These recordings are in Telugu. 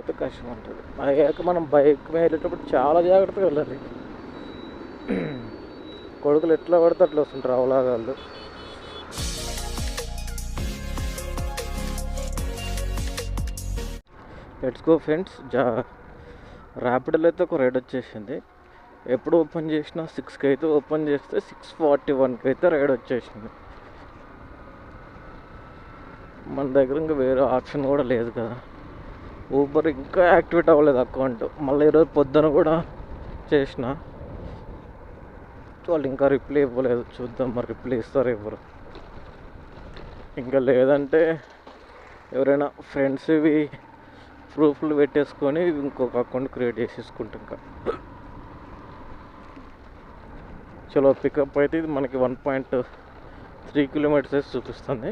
పోతే కష్టం ఉంటుంది. అయ్యాక మనం బైక్ మీద వెళ్ళేటప్పుడు చాలా జాగ్రత్తగా వెళ్ళాలి. కొడుకులు ఎట్లా పడితే అట్లా వస్తుంటారు అవలాగాళ్ళు. Let's go friends. ర్యాపిడోలో అయితే ఒక రైడ్ వచ్చేసింది. ఎప్పుడు ఓపెన్ చేసినా 6కి అయితే ఓపెన్ చేస్తే 6:41కి అయితే రైడ్ వచ్చేసింది. మన దగ్గర ఇంకా వేరే ఆప్షన్ కూడా లేదు కదా. ఊబర్ ఇంకా యాక్టివేట్ అవ్వలేదు అకౌంట్. మళ్ళీ ఈరోజు పొద్దున కూడా చేసిన, వాళ్ళు ఇంకా రిప్లై ఇవ్వలేదు. చూద్దాం మరి రిప్లై ఇస్తారు ఇవ్వరు. ఇంకా లేదంటే ఎవరైనా ఫ్రెండ్స్ ఇవి ప్రూఫ్లు పెట్టేసుకొని ఇంకొక అకౌంట్ క్రియేట్ చేసేసుకుంటాం. ఇంకా చలో పికప్ అయితే ఇది మనకి 1.3 కిలోమీటర్స్ చూపిస్తుంది.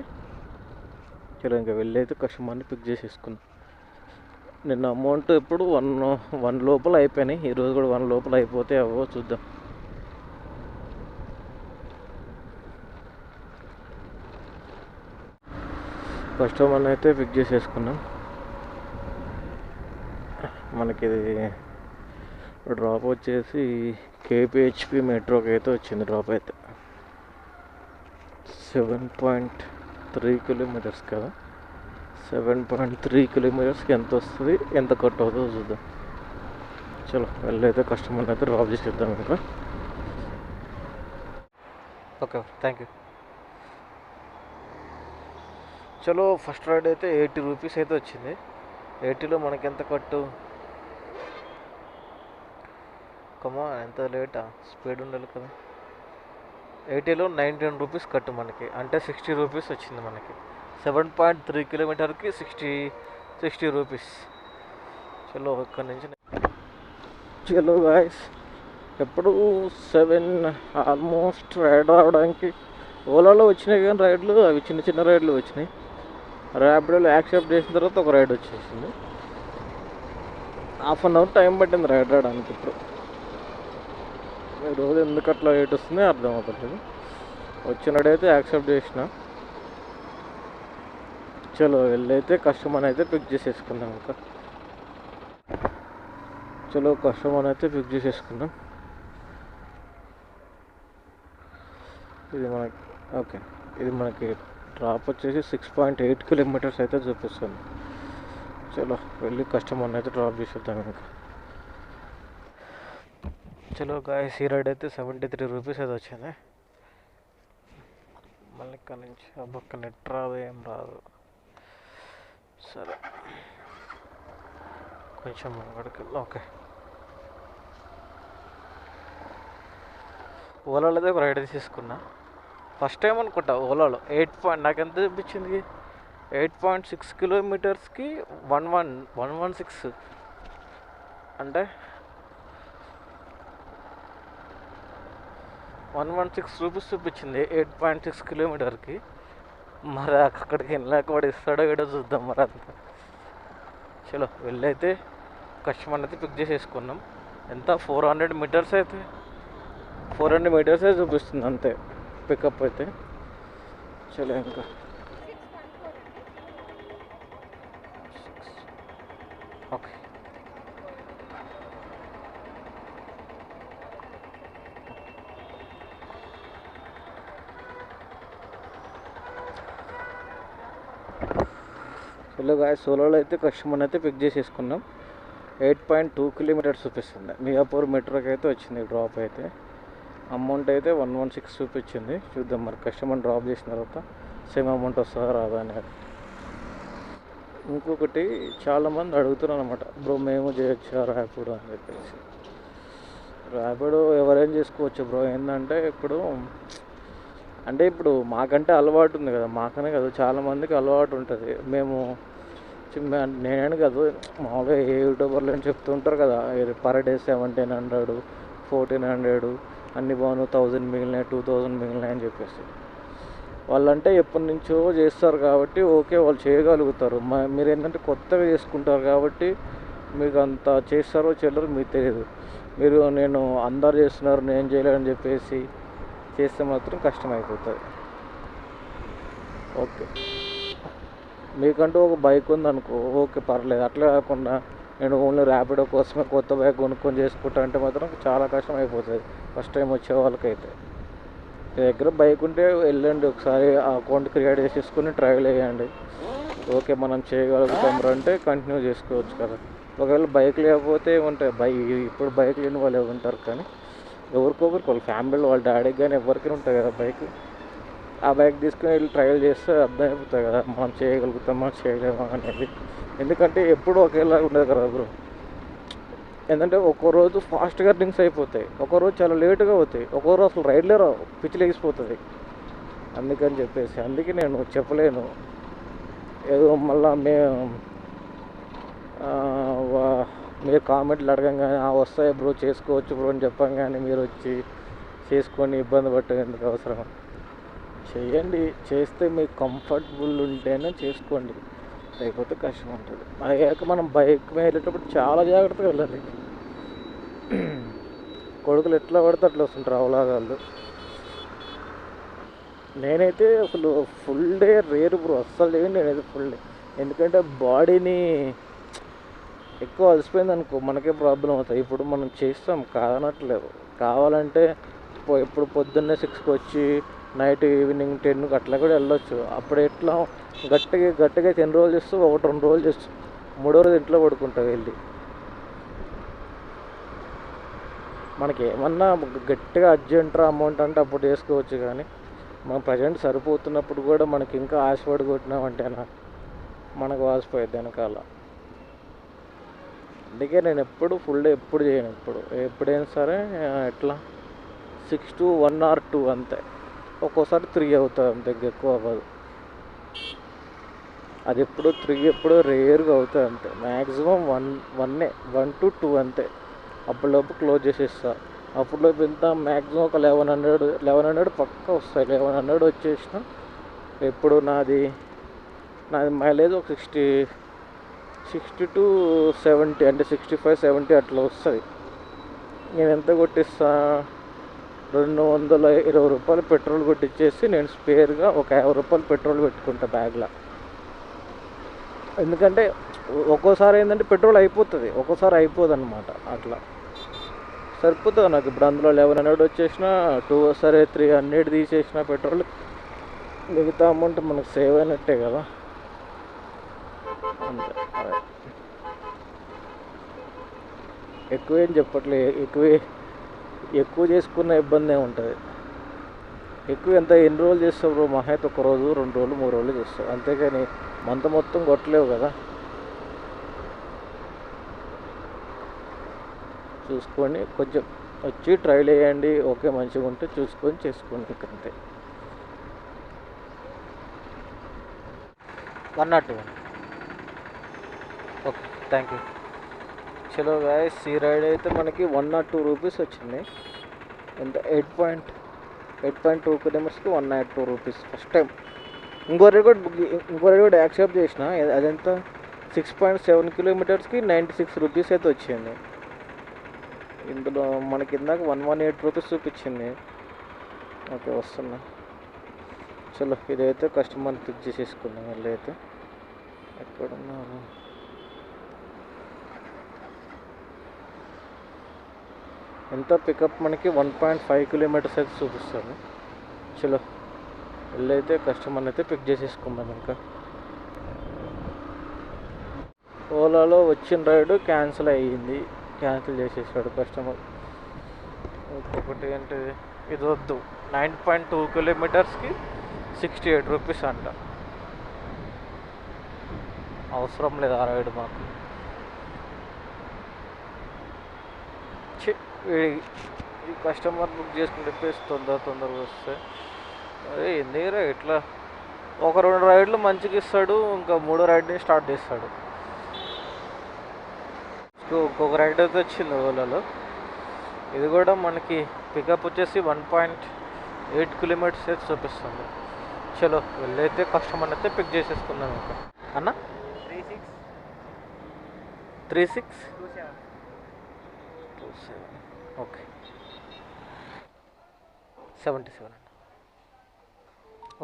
చలో ఇంకా వెళ్ళి అయితే కస్టమర్ని పిక్ చేసేసుకున్నాం. నిన్న అమౌంట్ ఎప్పుడు 1 లోపల అయిపోయినాయి. ఈరోజు కూడా 1 లోపల అయిపోతే అవో చూద్దాం. కస్టమర్ని అయితే పిక్ చేసేసుకున్నాం. మనకి ఇది డ్రాప్ వచ్చేసి కేపీహెచ్పి మెట్రోకి అయితే వచ్చింది. డ్రాప్ అయితే 7.3 కిలోమీటర్స్ కదా. 7.3 కిలోమీటర్స్కి ఎంత వస్తుంది, ఎంత కట్ అవుతుందో చూద్దాం. చలో వెళ్ళైతే కస్టమర్ని అయితే డ్రాప్ చేసేద్దాం. ఇంకా ఓకే, థ్యాంక్ యూ. చలో ఫస్ట్ రైడ్ అయితే 80 రూపీస్ అయితే వచ్చింది. 80లో మనకి ఎంత కట్టు? కమా ఎంత లేటా, స్పీడ్ ఉండాలి కదా. 80లో 19 రూపీస్ కట్టు మనకి, అంటే 60 రూపీస్ వచ్చింది మనకి. 7.3 కిలోమీటర్కి 60 రూపీస్. చలో ఇక్కడ నుంచి చలో గాయస్, ఎప్పుడు 7 ఆల్మోస్ట్ రైడ్ రావడానికి ఓలాలో వచ్చినాయి కానీ రైడ్లు, అవి చిన్న చిన్న రైడ్లు వచ్చినాయి. ర్యాపిడోలో యాక్సెప్ట్ చేసిన తర్వాత ఒక రైడ్ వచ్చేసింది. ½ అవర్ టైం పట్టింది రైడ్ రావడానికి. ఇప్పుడు ఈరోజు ఎందుకు అట్లా లేట్ వస్తుంది అర్థం అవుతుంది. వచ్చినట్టయితే యాక్సెప్ట్ చేసిన. చలో వెళ్ళైతే కస్టమర్ అయితే పిక్ చేసేసుకుందాం. ఇంకా చలో కస్టమర్ అయితే పిక్ చేసేసుకుందాం. ఇది మనకి ఓకే, ఇది మనకి డ్రాప్ వచ్చేసి 6.8 కిలోమీటర్స్ అయితే చూపిస్తుంది. చలో వెళ్ళి కస్టమర్ని అయితే డ్రాప్ చేసేద్దాం. ఇంకా చలో గాయస్, ఈ రైడ్ అయితే 73 రూపీస్ అయితే వచ్చింది. మళ్ళీ ఇక్కడ నుంచి పక్క నెట్ రాదు, ఏం రాదు. సరే కొంచెం అక్కడికి ఓకే. ఓలాలో అయితే ఒక రైడ్ తీసుకున్నా. ఫస్ట్ టైం అనుకుంటా ఓలాలో. నాకు ఎంత చూపించింది, 8.6 కిలోమీటర్స్కి 116 అంటే 116 రూపీస్ చూపించింది 8.6 కిలోమీటర్కి. మరి అక్కడికి వెళ్ళాక వాడు ఇస్తాడో ఏడో చూద్దాం మరి అంతా. చలో వెళ్ళైతే కస్టమర్ అయితే పిక్ చేసేసుకున్నాం. ఎంత 400 మీటర్స్ అయితే 400 మీటర్సే చూపిస్తుంది అంతే పికప్ అయితే. చలో ఇంకా ఓకే. చలో గాయస్, సోలోలో అయితే కస్టమర్ అయితే పిక్ చేసేసుకున్నాం. 8.2 కిలోమీటర్స్ చూపిస్తుంది. మియాపూర్ మెట్రోకి అయితే వచ్చింది డ్రాప్ అయితే. అమౌంట్ అయితే 116 చూపించింది. చూద్దాం మరి కస్టమర్ డ్రాప్ చేసిన తర్వాత సేమ్ అమౌంట్ వస్తుందా రాదా అనేది. ఇంకొకటి చాలామంది అడుగుతున్నారు అనమాట, బ్రో మేము చేయొచ్చా ర్యాపిడో అని చెప్పేసి. ర్యాపిడో ఎవరైనా చేసుకోవచ్చు బ్రో. ఏంటంటే ఇప్పుడు మాకంటే అలవాటు ఉంది కదా, మాకనే కాదు చాలామందికి అలవాటు ఉంటుంది. నేనే కాదు, మామూలుగా ఏ యూట్యూబర్లు అని చెప్తుంటారు కదా, పర్ డే 1700 1400 అన్ని బాగున్నాయి, 1000 మిగిలినాయి 2000 మిగిలినాయి అని చెప్పేసి. వాళ్ళంటే ఎప్పటి నుంచో చేస్తారు కాబట్టి ఓకే, వాళ్ళు చేయగలుగుతారు. మీరు ఏంటంటే కొత్తగా చేసుకుంటారు కాబట్టి మీకు అంత చేస్తారో చేయలేరో మీకు తెలియదు. నేను అందరు చేస్తున్నారు నేను చేయలేదని చెప్పేసి చేస్తే మాత్రం కష్టమైపోతుంది. ఓకే, మీకంటూ ఒక బైక్ ఉందనుకో ఓకే పర్లేదు. అట్లా కాకుండా నేను ఓన్లీ ర్యాపిడో కోసమే కొత్త బైక్ కొనుక్కొని చేసుకుంటా అంటే మాత్రం చాలా కష్టం అయిపోతుంది ఫస్ట్ టైం వచ్చే వాళ్ళకైతే. మీ దగ్గర బైక్ ఉంటే వెళ్ళండి, ఒకసారి అకౌంట్ క్రియేట్ చేసేసుకుని ట్రయల్ వేయండి. ఓకే మనం చేయగలుగుతాం అంటే కంటిన్యూ చేసుకోవచ్చు కదా. ఒకవేళ బైక్ లేకపోతే ఉంటాయి ఇప్పుడు బైక్ లేని వాళ్ళు ఉంటారు, కానీ ఎవరికొకరికి వాళ్ళ ఫ్యామిలీలో వాళ్ళ డాడీకి కానీ ఎవరికైనా ఉంటాయి కదా బైక్. ఆ బైక్ తీసుకుని వెళ్ళి ట్రయల్ చేస్తే అర్థమైపోతుంది కదా మనం చేయగలుగుతామా చేయలేమా అనేది. ఎందుకంటే ఎప్పుడు ఒకేలా ఉండదు కదా బ్రో. ఏంటంటే ఒక్కో రోజు ఫాస్ట్గా డ్రింక్స్ అయిపోతాయి, ఒక్కో రోజు చాలా లేటుగా అవుతాయి, ఒక్కో రోజు అసలు రైడ్లే రావు, పిచ్చి లేచిపోతుంది. అందుకే నేను చెప్పలేను. ఏదో మళ్ళీ మీరు కామెంట్లు అడగంగానే వస్తాయి బ్రో చేసుకోవచ్చు బ్రో అని చెప్పాం, కానీ మీరు వచ్చి చేసుకొని ఇబ్బంది పట్టేది ఎందుకు అవసరం. చేయండి, చేస్తే మీకు కంఫర్టబుల్ ఉంటేనే చేసుకోండి, లేకపోతే కష్టం ఉంటుంది. అయ్యాక మనం బైక్ మీద వెళ్ళేటప్పుడు చాలా జాగ్రత్తగా వెళ్ళాలి. కొడుకులు ఎట్లా పడితే అట్లా వస్తుంటారు అవలాగాళ్ళు. నేనైతే అసలు ఫుల్ డే రేరు బ్రో, అస్సలు లేదు నేనైతే ఫుల్ డే. ఎందుకంటే బాడీని ఎక్కువ అలసిపోయింది అనుకో మనకే ప్రాబ్లం అవుతుంది. ఇప్పుడు మనం చేస్తాం కాదనట్లేదు, కావాలంటే ఇప్పుడు పొద్దున్నే 6కి వచ్చి నైట్ ఈవినింగ్ 10కి అట్లా కూడా వెళ్ళొచ్చు. అప్పుడు ఎట్లా గట్టిగా 10 రోజులు చేస్తూ 1-2 రోజులు చేస్తూ 3వ రోజు ఇంట్లో పడుకుంటా వెళ్ళి. మనకి ఏమన్నా గట్టిగా అర్జెంట్ అమౌంట్ అంటే అప్పుడు చేసుకోవచ్చు, కానీ మనం ప్రజెంట్ సరిపోతున్నప్పుడు కూడా మనకి ఇంకా ఆశపడి కొట్టినామంటేనా మనకు వాసిపోయేది వెనకాల. అందుకే నేను ఎప్పుడు ఫుల్ డే ఎప్పుడు చేయను. ఎప్పుడైనా సరే ఎట్లా 6 to 1 or 2 అంతే. ఒక్కోసారి 3 అవుతుంది, అంతే, ఎక్కువ అవ్వదు. అది ఎప్పుడు 3 ఎప్పుడు రేర్గా అవుతుంది అంతే. మ్యాక్సిమం 1 to 2 అంతే. అప్పటిలోపు క్లోజ్ చేసేస్తా. అప్పటిలోపు ఎంత మ్యాక్సిమం ఒక 1100 పక్కా వస్తాయి. 1100 వచ్చేసిన ఎప్పుడు నాది మైలేజ్ ఒక 60 to 70 అంటే 65-70 అట్లా వస్తుంది. నేను ఎంత కొట్టిస్తా, 220 రూపాయలు పెట్రోల్ కొట్టించేసి నేను స్పేర్గా ఒక 50 రూపాయలు పెట్రోల్ పెట్టుకుంటా బ్యాగ్లో. ఎందుకంటే ఒక్కోసారి ఏంటంటే పెట్రోల్ అయిపోతుంది, ఒక్కోసారి అయిపోదు అనమాట. అట్లా సరిపోతుంది నాకు. ఇప్పుడు అందులో 1100 వచ్చేసిన 2 సరే 300 తీసేసిన పెట్రోల్, మిగతా అమౌంట్ మనకు సేవ్ అయినట్టే కదా. అంతే, ఎక్కువేం చెప్పట్లే. ఎక్కువ చేసుకున్న ఇబ్బంది ఏముంటుంది. ఎన్ని రోజులు చేస్తావు బ్రో? మహా అయితే 1 రోజు 2 రోజులు 3 రోజులు చేస్తావు, అంతేగాని మంత మొత్తం కొట్టలేవు కదా. చూసుకొని కొంచెం వచ్చి ట్రైల్ వేయండి, ఓకే మంచిగా ఉంటే చూసుకొని చేసుకోండి, అంతే. 1 or 2? Okay, thank you. చలో గాయస్, ఈ రైడ్ అయితే మనకి 1 or 2 రూపీస్ వచ్చింది. ఎంత 8.2 కిలోమీటర్స్కి 102 రూపీస్ ఫస్ట్ టైం. ఇంకో రైడ్ కూడా యాక్సెప్ట్ చేసిన, అదెంత 6.7 కిలోమీటర్స్కి 96 రూపీస్ అయితే వచ్చింది. ఇందులో మనకి ఇందాక 118 రూపీస్ చూపించింది. ఓకే, వస్తున్నా. చలో ఇదైతే కస్టమర్ పిక్ చేసేసుకుందాం. మళ్ళీ అయితే ఎక్కడున్నారు? ఎంత పికప్ మనకి 1.5 కిలోమీటర్స్ అయితే చూపిస్తుంది. చలో వెళ్ళైతే కస్టమర్ని అయితే పిక్ చేసేసుకుందాం. ఇంకా ఓలాలో వచ్చిన రైడ్ క్యాన్సిల్ చేసేసాడు కస్టమర్. ఇంకొకటి ఏంటి, ఇది వద్దు, 9.2 కిలోమీటర్స్కి 68 రూపీస్ అంట. అవసరం లేదు ఆ రైడ్ మాకు. ఈ కస్టమర్ బుక్ చేసుకుని చెప్పేసి తొందరగా వస్తే అదే ఎందుకురా ఇట్లా. ఒక 2 రైడ్లు మంచిగా ఇస్తాడు, ఇంకా 3వ రైడ్ని స్టార్ట్ చేస్తాడు. ఇంకొక రైడ్ అయితే వచ్చింది ఓలాలో. ఇది కూడా మనకి పికప్ వచ్చేసి 1.8 కిలోమీటర్స్ అయితే చూపిస్తుంది. చలో వెళ్ళైతే కస్టమర్ అయితే పిక్ చేసేసుకుందాం. ఇంకా అన్న 3627 ఓకే 77 అండి.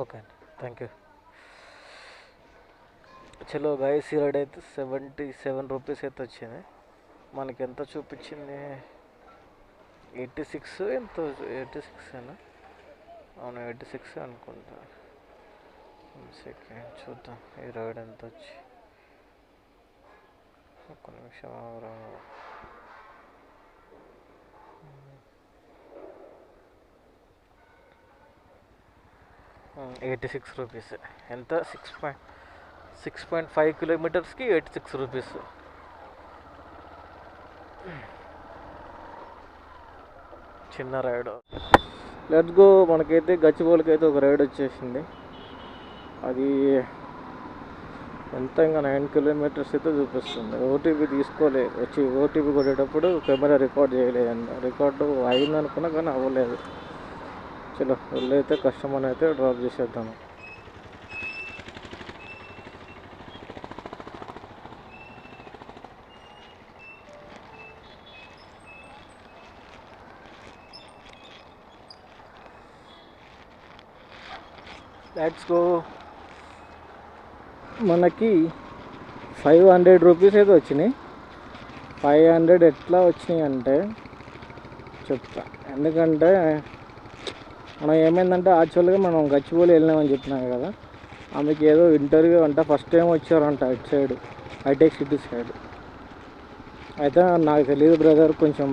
ఓకే అండి, థ్యాంక్ యూ. చలో గైస్ ఈ రైడ్ అయితే 77 రూపీస్ అయితే వచ్చింది. మనకి ఎంత చూపించింది, 86 ఎంత, 86 ఏనా? అవును 86 అనుకుంటా. సెకండ్ చూద్దాం ఈ రైడ్ ఎంత వచ్చి. ఒక్క నిమిషం ఆగురా. 86 రూపీస్. ఎంత? 6.5 కిలోమీటర్స్కి 86 రూపీస్. చిన్న రైడ్. Let's go. మనకైతే గచ్చిబౌలికి అయితే ఒక రైడ్ వచ్చేసింది. అది ఎంత, ఇంకా 9 కిలోమీటర్స్ అయితే చూపిస్తుంది. ఓటీపీ తీసుకోలేదు, వచ్చి ఓటీపీ కొట్టేటప్పుడు కెమెరా రికార్డ్ చేయలేదండి. రికార్డు అయింది అనుకున్నా కానీ అవ్వలేదు. చలో వెళ్ళైతే కస్టమర్ అయితే డ్రాప్ చేసేద్దాము. Let's go. మనకి 500 రూపీస్ అయితే వచ్చినాయి. 500 ఎట్లా వచ్చినాయి అంటే చెప్తా. ఎందుకంటే మనం ఏమైందంటే యాక్చువల్గా మనం గచ్చిబౌలి వెళ్ళినామని చెప్పినాం కదా, ఆమెకి ఏదో ఇంటర్వ్యూ అంట, ఫస్ట్ టైం వచ్చారంట ఇటు సైడ్ హైటెక్ సిటీ సైడ్. అయితే నాకు తెలియదు బ్రదర్, కొంచెం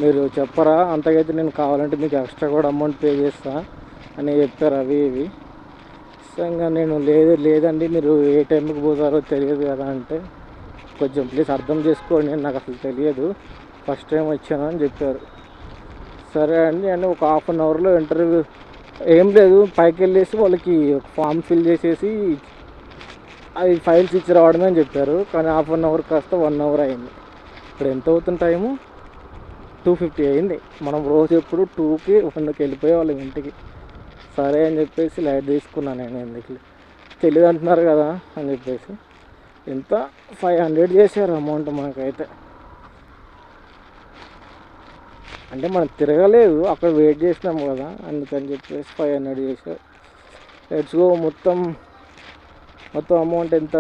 మీరు చెప్పరా, అంతకైతే నేను కావాలంటే మీకు ఎక్స్ట్రా కూడా అమౌంట్ పే చేస్తా అని చెప్పారు అవి ఇవి. సో ఇంకా నేను లేదండి మీరు ఏ టైంకి పోతారో తెలియదు కదా అంటే, కొంచెం ప్లీజ్ అర్థం చేసుకోండి, నాకు అసలు తెలియదు, ఫస్ట్ టైం వచ్చాను అని చెప్పారు. సరే అండి అని ఒక హాఫ్ అన్ అవర్లో ఇంటర్వ్యూ ఏం లేదు, పైకి వెళ్ళేసి వాళ్ళకి ఒక ఫామ్ ఫిల్ చేసేసి అది ఫైల్స్ ఇచ్చి రావడమే అని చెప్పారు. కానీ హాఫ్ అన్ అవర్ కాస్త 1 అవర్ అయింది. ఇప్పుడు ఎంత అవుతుంది టైము? 2:50 అయింది. మనం రోజు ఎప్పుడు 2కి 1కి వెళ్ళిపోయే వాళ్ళం ఇంటికి. సరే అని చెప్పేసి లైట్ తీసుకున్నాను నేను, ఎందుకు తెలియదు అంటున్నారు కదా అని చెప్పేసి. ఎంత 500 చేశారు అమౌంట్ మనకైతే. అంటే మనం తిరగలేదు, అక్కడ వెయిట్ చేసినాము కదా, అందుకని చెప్పేసి 500 చేశారు. Let's go. మొత్తం అమౌంట్ ఎంత?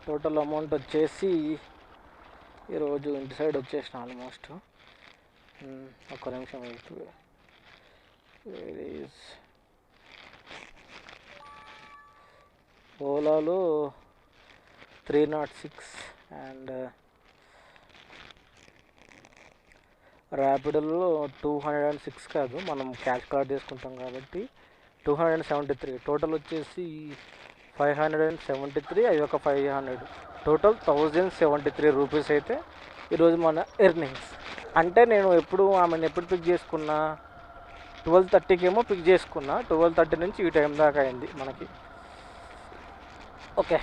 టోటల్ అమౌంట్ వచ్చేసి ఈరోజు ఇంటి సైడ్ వచ్చేసిన ఆల్మోస్ట్. ఒక్క నిమిషం వెయిట్. ఓలాలో 306 అండ్ ర్యాపిడోలో 206 కాదు, మనం క్యాష్ కార్డ్ తీసుకుంటాం కాబట్టి 273. టోటల్ వచ్చేసి 573, అవి ఒక 500, టోటల్ 1073 రూపీస్ అయితే ఈరోజు మన ఎర్నింగ్స్. అంటే నేను ఆమెను ఎప్పుడు పిక్ చేసుకున్నా, 12:30కి ఏమో పిక్ చేసుకున్నా. 12:30 నుంచి ఈ టైం దాకా అయింది మనకి. ఓకే.